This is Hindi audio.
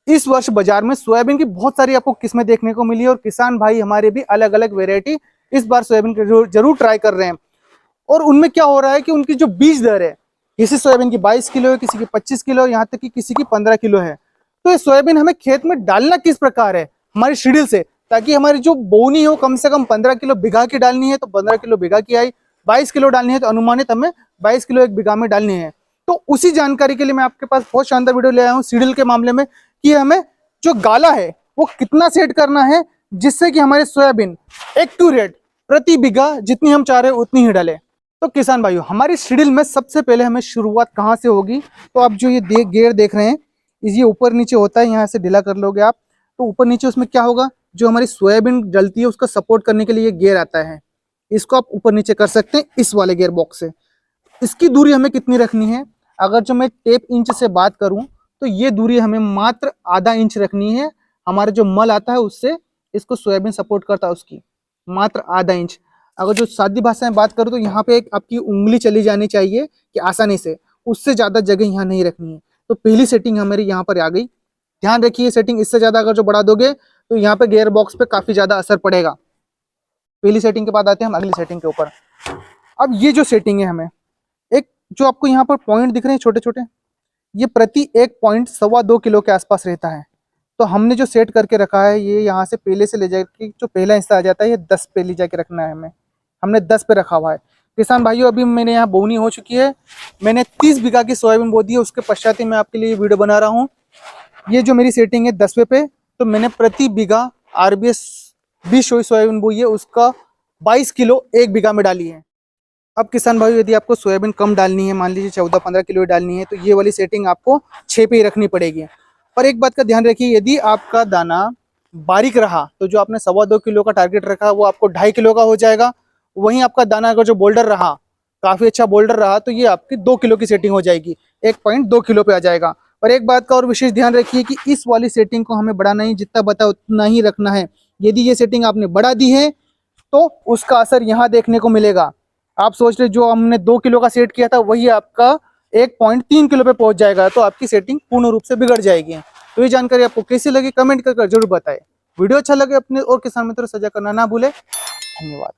इस वर्ष बाजार में सोयाबीन की बहुत सारी आपको किस्में देखने को मिली है और किसान भाई हमारे भी अलग अलग वेरायटी इस बार सोयाबीन के जरूर ट्राई कर रहे हैं। और उनमें क्या हो रहा है कि उनकी जो बीज दर है, किसी सोयाबीन की 22 किलो है, किसी की 25 किलो, यहाँ तक कि किसी की 15 किलो है। तो ये सोयाबीन हमें खेत में डालना किस प्रकार है हमारी शेड्यूल से, ताकि हमारी जो बोनी हो कम से कम 15 किलो बीघा की डालनी है तो 15 किलो बीघा की आई, 22 किलो डालनी है तो अनुमानित हमें 22 किलो एक बीघा में डालनी है। तो उसी जानकारी के लिए मैं आपके पास बहुत शानदार वीडियो ले आया हूँ शेड्यूल के मामले में, कि हमें जो गाला है वो कितना सेट करना है जिससे कि हमारे सोयाबीन एक्यूरेट प्रति बीघा जितनी हम चाह रहे हैं उतनी ही डाले। तो किसान भाइयों, हमारी शेड्यूल में सबसे पहले हमें शुरुआत कहाँ से होगी, तो आप जो ये गेयर देख रहे हैं ये ऊपर नीचे होता है, यहाँ से ढीला कर लोगे आप तो ऊपर नीचे उसमें क्या होगा, जो हमारी सोयाबीन डलती है उसका सपोर्ट करने के लिए ये गेयर आता है, इसको आप ऊपर नीचे कर सकते हैं इस वाले गेयर बॉक्स से। इसकी दूरी हमें कितनी रखनी है, अगर जो मैं टेप इंच से बात करूं तो ये दूरी हमें मात्र आधा इंच रखनी है। हमारा जो मल आता है उससे इसको सोयाबीन सपोर्ट करता है उसकी मात्र आधा इंच। अगर जो सादी भाषा में बात करूं तो यहाँ पे एक आपकी उंगली चली जानी चाहिए कि आसानी से, उससे ज्यादा जगह यहाँ नहीं रखनी है। तो पहली सेटिंग हमारी यहाँ पर आ गई। ध्यान रखिए सेटिंग इससे ज्यादा अगर जो बढ़ा दोगे तो यहाँ पे गियर बॉक्स पे काफी ज्यादा असर पड़ेगा। पहली सेटिंग के बाद आते हैं हम अगली सेटिंग के ऊपर। अब ये जो सेटिंग है, हमें एक जो आपको यहाँ पर पॉइंट दिख रहे हैं छोटे छोटे, ये प्रति एक पॉइंट 2.25 किलो के आसपास रहता है। तो हमने जो सेट करके रखा है ये यहाँ से पहले से ले जाके जो पहला हिस्सा आ जाता है ये 10 पे ले जाके रखना है हमें, हमने 10 पे रखा हुआ है। किसान भाइयों, अभी मेरे यहाँ बोनी हो चुकी है, मैंने 30 बीघा की सोयाबीन बो दी है, उसके पश्चात ही मैं आपके लिए वीडियो बना रहा हूँ। ये जो मेरी सेटिंग है 10वें पे, तो मैंने प्रति बीघा RBS 20 सोयाबीन बोई है, उसका 22 किलो एक बीघा में डाली है। अब किसान भाइयों, यदि आपको सोयाबीन कम डालनी है, मान लीजिए 14-15 किलो डालनी है, तो ये वाली सेटिंग आपको 6 पे ही रखनी पड़ेगी। पर एक बात का ध्यान रखिए, यदि आपका दाना बारीक रहा तो जो आपने 2.25 किलो का टारगेट रखा वो आपको 2.5 किलो का हो जाएगा। वहीं आपका दाना अगर जो बोल्डर रहा, काफी अच्छा बोल्डर रहा, तो ये आपकी 2 किलो की सेटिंग हो जाएगी, 1.2 किलो पे आ जाएगा। और एक बात का और विशेष ध्यान रखिए कि इस वाली सेटिंग को हमें बढ़ाना ही, जितना बताया उतना ही रखना है। यदि ये सेटिंग आपने बढ़ा दी है तो उसका असर यहाँ देखने को मिलेगा। आप सोच रहे जो हमने 2 किलो का सेट किया था वही आपका 1.3 किलो पे पहुंच जाएगा, तो आपकी सेटिंग पूर्ण रूप से बिगड़ जाएगी। तो ये जानकारी आपको कैसी लगी कमेंट कर जरूर बताएं। वीडियो अच्छा लगे अपने और किसान मित्रों साझा करना ना भूले। धन्यवाद।